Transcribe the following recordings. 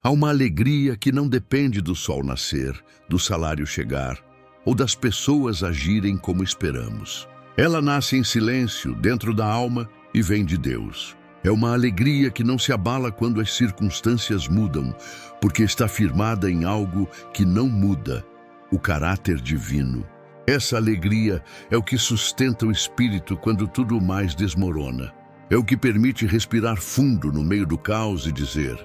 Há uma alegria que não depende do sol nascer, do salário chegar ou das pessoas agirem como esperamos. Ela nasce em silêncio, dentro da alma e vem de Deus. É uma alegria que não se abala quando as circunstâncias mudam, porque está firmada em algo que não muda, o caráter divino. Essa alegria é o que sustenta o espírito quando tudo mais desmorona. É o que permite respirar fundo no meio do caos e dizer: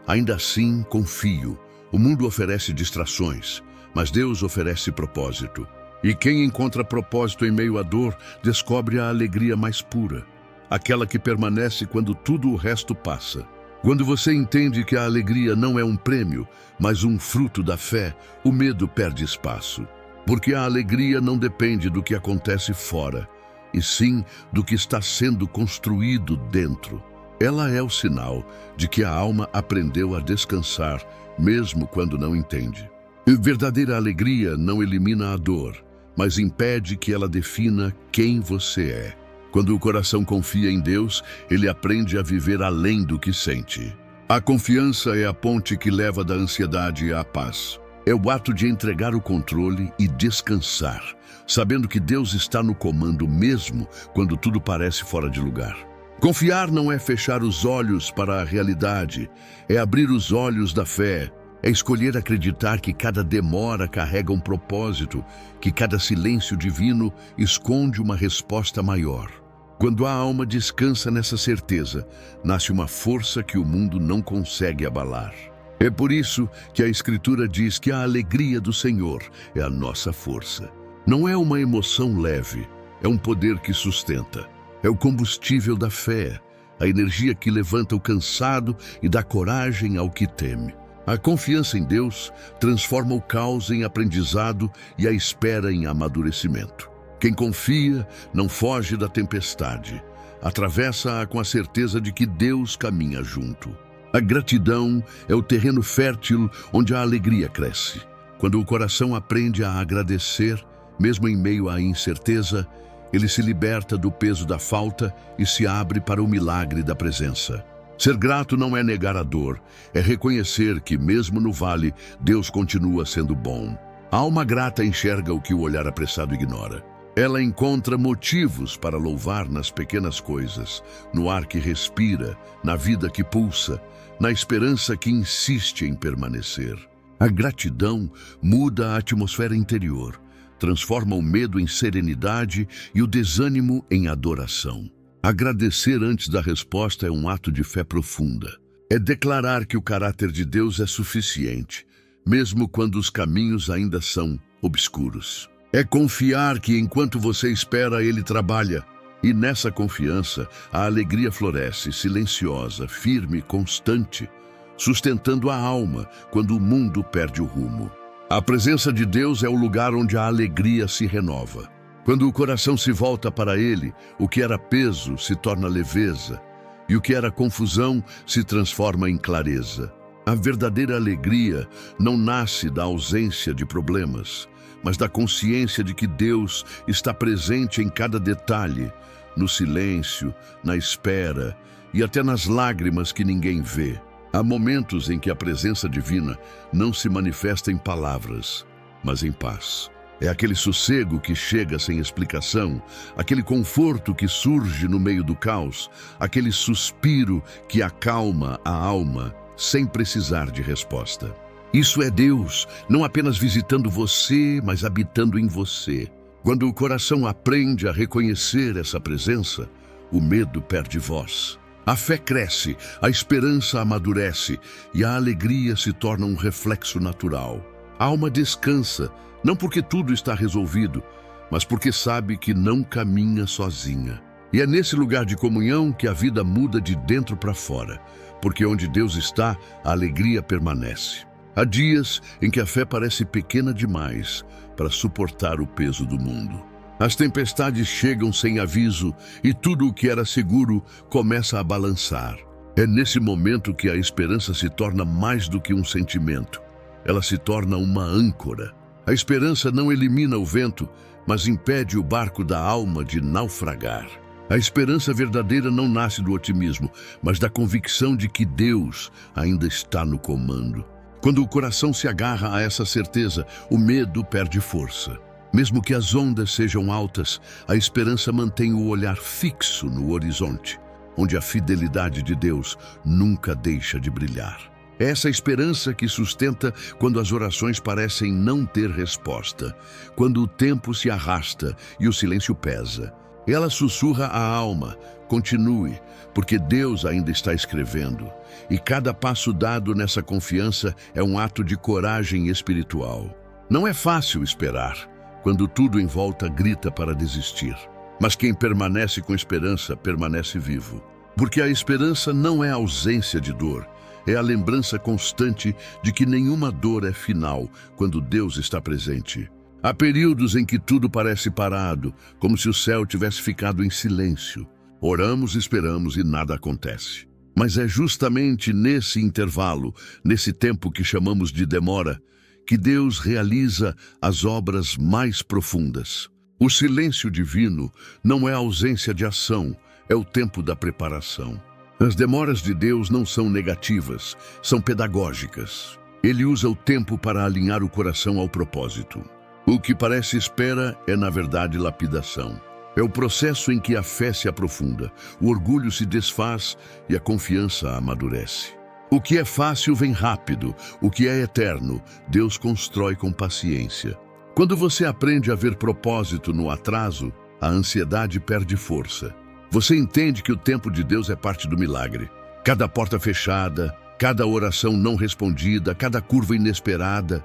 ainda assim confio. O mundo oferece distrações, mas Deus oferece propósito. E quem encontra propósito em meio à dor, descobre a alegria mais pura, aquela que permanece quando tudo o resto passa. Quando você entende que a alegria não é um prêmio, mas um fruto da fé, o medo perde espaço. Porque a alegria não depende do que acontece fora, e sim do que está sendo construído dentro. Ela é o sinal de que a alma aprendeu a descansar, mesmo quando não entende. E verdadeira alegria não elimina a dor, mas impede que ela defina quem você é. Quando o coração confia em Deus, ele aprende a viver além do que sente. A confiança é a ponte que leva da ansiedade à paz. É o ato de entregar o controle e descansar, sabendo que Deus está no comando mesmo quando tudo parece fora de lugar. Confiar não é fechar os olhos para a realidade, é abrir os olhos da fé. É escolher acreditar que cada demora carrega um propósito, que cada silêncio divino esconde uma resposta maior. Quando a alma descansa nessa certeza, nasce uma força que o mundo não consegue abalar. É por isso que a Escritura diz que a alegria do Senhor é a nossa força. Não é uma emoção leve, é um poder que sustenta. É o combustível da fé, a energia que levanta o cansado e dá coragem ao que teme. A confiança em Deus transforma o caos em aprendizado e a espera em amadurecimento. Quem confia não foge da tempestade, atravessa-a com a certeza de que Deus caminha junto. A gratidão é o terreno fértil onde a alegria cresce. Quando o coração aprende a agradecer, mesmo em meio à incerteza, ele se liberta do peso da falta e se abre para o milagre da presença. Ser grato não é negar a dor, é reconhecer que, mesmo no vale, Deus continua sendo bom. A alma grata enxerga o que o olhar apressado ignora. Ela encontra motivos para louvar nas pequenas coisas, no ar que respira, na vida que pulsa, na esperança que insiste em permanecer. A gratidão muda a atmosfera interior, transforma o medo em serenidade e o desânimo em adoração. Agradecer antes da resposta é um ato de fé profunda. É declarar que o caráter de Deus é suficiente, mesmo quando os caminhos ainda são obscuros. É confiar que enquanto você espera, Ele trabalha. E nessa confiança, a alegria floresce, silenciosa, firme, constante, sustentando a alma quando o mundo perde o rumo. A presença de Deus é o lugar onde a alegria se renova. Quando o coração se volta para Ele, o que era peso se torna leveza, e o que era confusão se transforma em clareza. A verdadeira alegria não nasce da ausência de problemas, mas da consciência de que Deus está presente em cada detalhe, no silêncio, na espera e até nas lágrimas que ninguém vê. Há momentos em que a presença divina não se manifesta em palavras, mas em paz. É aquele sossego que chega sem explicação, aquele conforto que surge no meio do caos, aquele suspiro que acalma a alma sem precisar de resposta. Isso é Deus, não apenas visitando você, mas habitando em você. Quando o coração aprende a reconhecer essa presença, o medo perde voz. A fé cresce, a esperança amadurece e a alegria se torna um reflexo natural. A alma descansa, não porque tudo está resolvido, mas porque sabe que não caminha sozinha. E é nesse lugar de comunhão que a vida muda de dentro para fora, porque onde Deus está, a alegria permanece. Há dias em que a fé parece pequena demais para suportar o peso do mundo. As tempestades chegam sem aviso e tudo o que era seguro começa a balançar. É nesse momento que a esperança se torna mais do que um sentimento. Ela se torna uma âncora. A esperança não elimina o vento, mas impede o barco da alma de naufragar. A esperança verdadeira não nasce do otimismo, mas da convicção de que Deus ainda está no comando. Quando o coração se agarra a essa certeza, o medo perde força. Mesmo que as ondas sejam altas, a esperança mantém o olhar fixo no horizonte, onde a fidelidade de Deus nunca deixa de brilhar. É essa esperança que sustenta quando as orações parecem não ter resposta, quando o tempo se arrasta e o silêncio pesa. Ela sussurra à alma: continue, porque Deus ainda está escrevendo. E cada passo dado nessa confiança é um ato de coragem espiritual. Não é fácil esperar, quando tudo em volta grita para desistir. Mas quem permanece com esperança permanece vivo. Porque a esperança não é a ausência de dor, é a lembrança constante de que nenhuma dor é final quando Deus está presente. Há períodos em que tudo parece parado, como se o céu tivesse ficado em silêncio. Oramos, esperamos e nada acontece. Mas é justamente nesse intervalo, nesse tempo que chamamos de demora, que Deus realiza as obras mais profundas. O silêncio divino não é a ausência de ação, é o tempo da preparação. As demoras de Deus não são negativas, são pedagógicas. Ele usa o tempo para alinhar o coração ao propósito. O que parece espera é, na verdade, lapidação. É o processo em que a fé se aprofunda, o orgulho se desfaz e a confiança amadurece. O que é fácil vem rápido, o que é eterno, Deus constrói com paciência. Quando você aprende a ver propósito no atraso, a ansiedade perde força. Você entende que o tempo de Deus é parte do milagre. Cada porta fechada, cada oração não respondida, cada curva inesperada,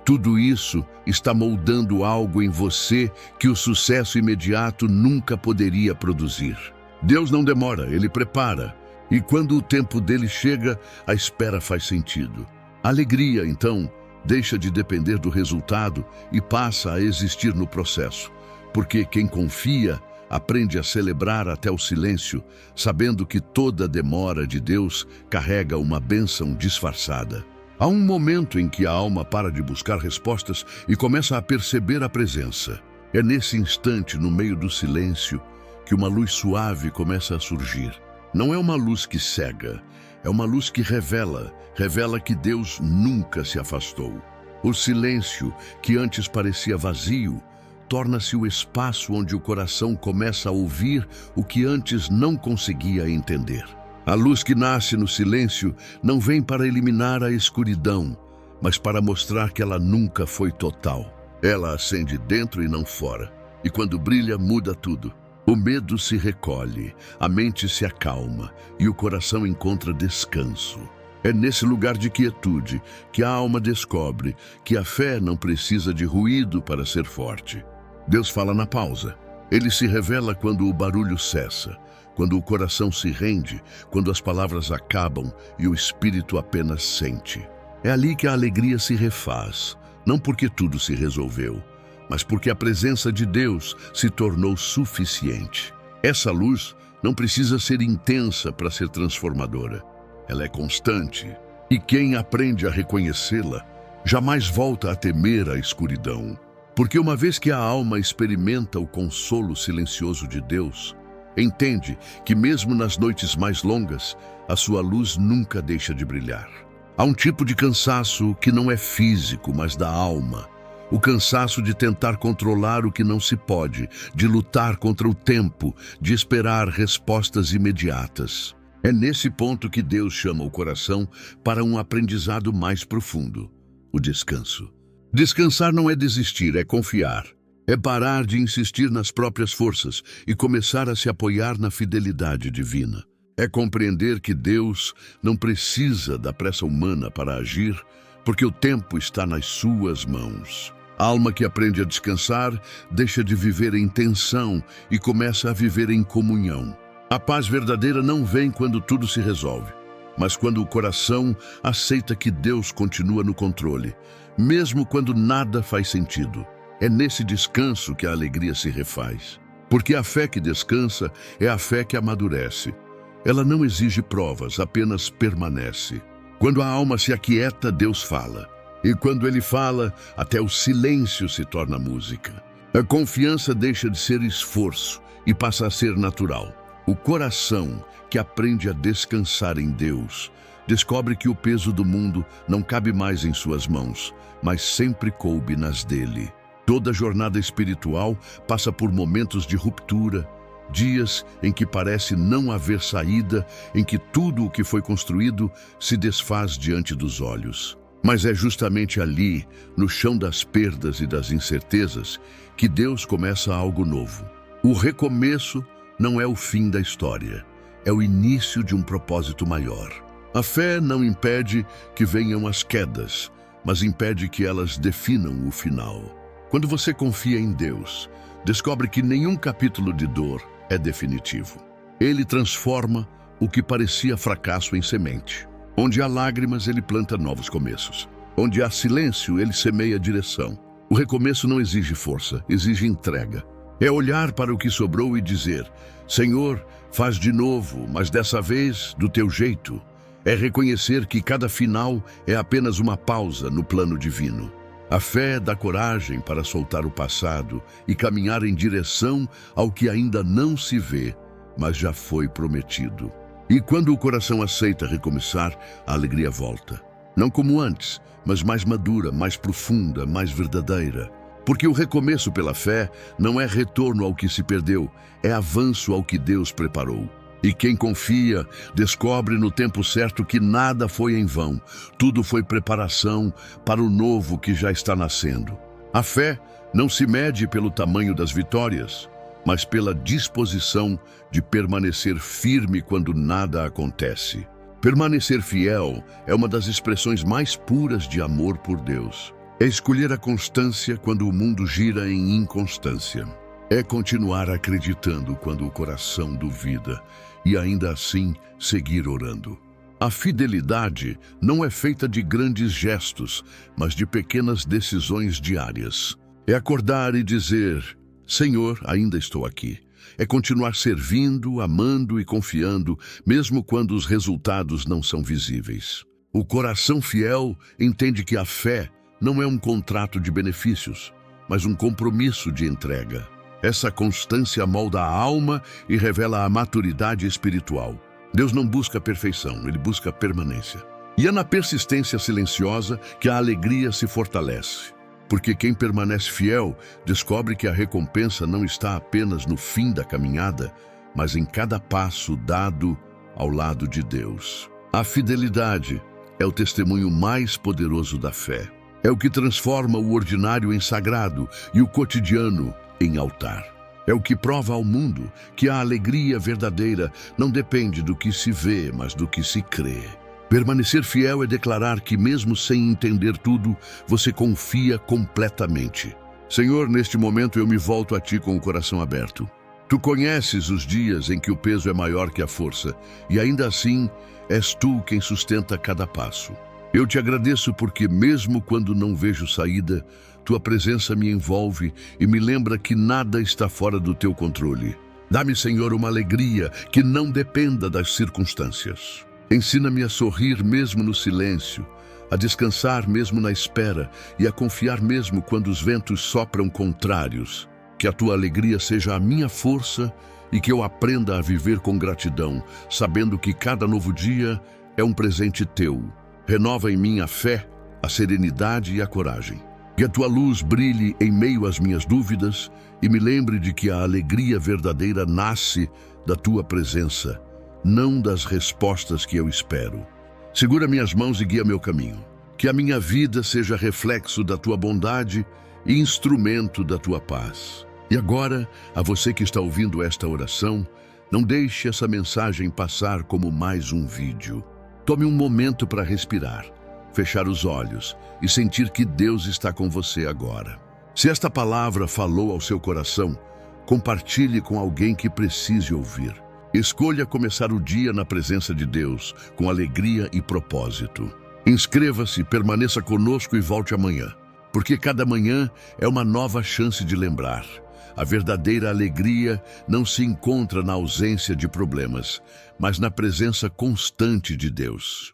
tudo isso está moldando algo em você que o sucesso imediato nunca poderia produzir. Deus não demora, Ele prepara. E quando o tempo dele chega, a espera faz sentido. A alegria, então, deixa de depender do resultado e passa a existir no processo. Porque quem confia aprende a celebrar até o silêncio, sabendo que toda demora de Deus carrega uma bênção disfarçada. Há um momento em que a alma para de buscar respostas e começa a perceber a presença. É nesse instante, no meio do silêncio, que uma luz suave começa a surgir. Não é uma luz que cega, é uma luz que revela que Deus nunca se afastou. O silêncio, que antes parecia vazio, torna-se o espaço onde o coração começa a ouvir o que antes não conseguia entender. A luz que nasce no silêncio não vem para eliminar a escuridão, mas para mostrar que ela nunca foi total. Ela acende dentro e não fora, e quando brilha, muda tudo. O medo se recolhe, a mente se acalma e o coração encontra descanso. É nesse lugar de quietude que a alma descobre que a fé não precisa de ruído para ser forte. Deus fala na pausa. Ele se revela quando o barulho cessa, quando o coração se rende, quando as palavras acabam e o espírito apenas sente. É ali que a alegria se refaz, não porque tudo se resolveu, mas porque a presença de Deus se tornou suficiente. Essa luz não precisa ser intensa para ser transformadora. Ela é constante, e quem aprende a reconhecê-la jamais volta a temer a escuridão. Porque uma vez que a alma experimenta o consolo silencioso de Deus, entende que mesmo nas noites mais longas, a sua luz nunca deixa de brilhar. Há um tipo de cansaço que não é físico, mas da alma. O cansaço de tentar controlar o que não se pode, de lutar contra o tempo, de esperar respostas imediatas. É nesse ponto que Deus chama o coração para um aprendizado mais profundo: o descanso. Descansar não é desistir, é confiar. É parar de insistir nas próprias forças e começar a se apoiar na fidelidade divina. É compreender que Deus não precisa da pressa humana para agir, porque o tempo está nas suas mãos. A alma que aprende a descansar deixa de viver em tensão e começa a viver em comunhão. A paz verdadeira não vem quando tudo se resolve, mas quando o coração aceita que Deus continua no controle, mesmo quando nada faz sentido. É nesse descanso que a alegria se refaz. Porque a fé que descansa é a fé que amadurece. Ela não exige provas, apenas permanece. Quando a alma se aquieta, Deus fala. E quando Ele fala, até o silêncio se torna música. A confiança deixa de ser esforço e passa a ser natural. O coração, que aprende a descansar em Deus, descobre que o peso do mundo não cabe mais em suas mãos, mas sempre coube nas dele. Toda jornada espiritual passa por momentos de ruptura, dias em que parece não haver saída, em que tudo o que foi construído se desfaz diante dos olhos. Mas é justamente ali, no chão das perdas e das incertezas, que Deus começa algo novo. O recomeço não é o fim da história, é o início de um propósito maior. A fé não impede que venham as quedas, mas impede que elas definam o final. Quando você confia em Deus, descobre que nenhum capítulo de dor é definitivo. Ele transforma o que parecia fracasso em semente. Onde há lágrimas, ele planta novos começos. Onde há silêncio, ele semeia direção. O recomeço não exige força, exige entrega. É olhar para o que sobrou e dizer: Senhor, faz de novo, mas dessa vez do teu jeito. É reconhecer que cada final é apenas uma pausa no plano divino. A fé dá coragem para soltar o passado e caminhar em direção ao que ainda não se vê, mas já foi prometido. E quando o coração aceita recomeçar, a alegria volta. Não como antes, mas mais madura, mais profunda, mais verdadeira. Porque o recomeço pela fé não é retorno ao que se perdeu, é avanço ao que Deus preparou. E quem confia, descobre no tempo certo que nada foi em vão. Tudo foi preparação para o novo que já está nascendo. A fé não se mede pelo tamanho das vitórias, mas pela disposição de permanecer firme quando nada acontece. Permanecer fiel é uma das expressões mais puras de amor por Deus. É escolher a constância quando o mundo gira em inconstância. É continuar acreditando quando o coração duvida e ainda assim seguir orando. A fidelidade não é feita de grandes gestos, mas de pequenas decisões diárias. É acordar e dizer: Senhor, ainda estou aqui. É continuar servindo, amando e confiando, mesmo quando os resultados não são visíveis. O coração fiel entende que a fé não é um contrato de benefícios, mas um compromisso de entrega. Essa constância molda a alma e revela a maturidade espiritual. Deus não busca perfeição, Ele busca permanência. E é na persistência silenciosa que a alegria se fortalece. Porque quem permanece fiel descobre que a recompensa não está apenas no fim da caminhada, mas em cada passo dado ao lado de Deus. A fidelidade é o testemunho mais poderoso da fé. É o que transforma o ordinário em sagrado e o cotidiano em altar. É o que prova ao mundo que a alegria verdadeira não depende do que se vê, mas do que se crê. Permanecer fiel é declarar que, mesmo sem entender tudo, você confia completamente. Senhor, neste momento eu me volto a Ti com o coração aberto. Tu conheces os dias em que o peso é maior que a força, e ainda assim és Tu quem sustenta cada passo. Eu te agradeço porque, mesmo quando não vejo saída, Tua presença me envolve e me lembra que nada está fora do Teu controle. Dá-me, Senhor, uma alegria que não dependa das circunstâncias. Ensina-me a sorrir mesmo no silêncio, a descansar mesmo na espera e a confiar mesmo quando os ventos sopram contrários. Que a Tua alegria seja a minha força e que eu aprenda a viver com gratidão, sabendo que cada novo dia é um presente Teu. Renova em mim a fé, a serenidade e a coragem. Que a Tua luz brilhe em meio às minhas dúvidas e me lembre de que a alegria verdadeira nasce da Tua presença, não das respostas que eu espero. Segura minhas mãos e guia meu caminho. Que a minha vida seja reflexo da Tua bondade e instrumento da Tua paz. E agora, a você que está ouvindo esta oração, não deixe essa mensagem passar como mais um vídeo. Tome um momento para respirar, fechar os olhos e sentir que Deus está com você agora. Se esta palavra falou ao seu coração, compartilhe com alguém que precise ouvir. Escolha começar o dia na presença de Deus, com alegria e propósito. Inscreva-se, permaneça conosco e volte amanhã, porque cada manhã é uma nova chance de lembrar. A verdadeira alegria não se encontra na ausência de problemas, mas na presença constante de Deus.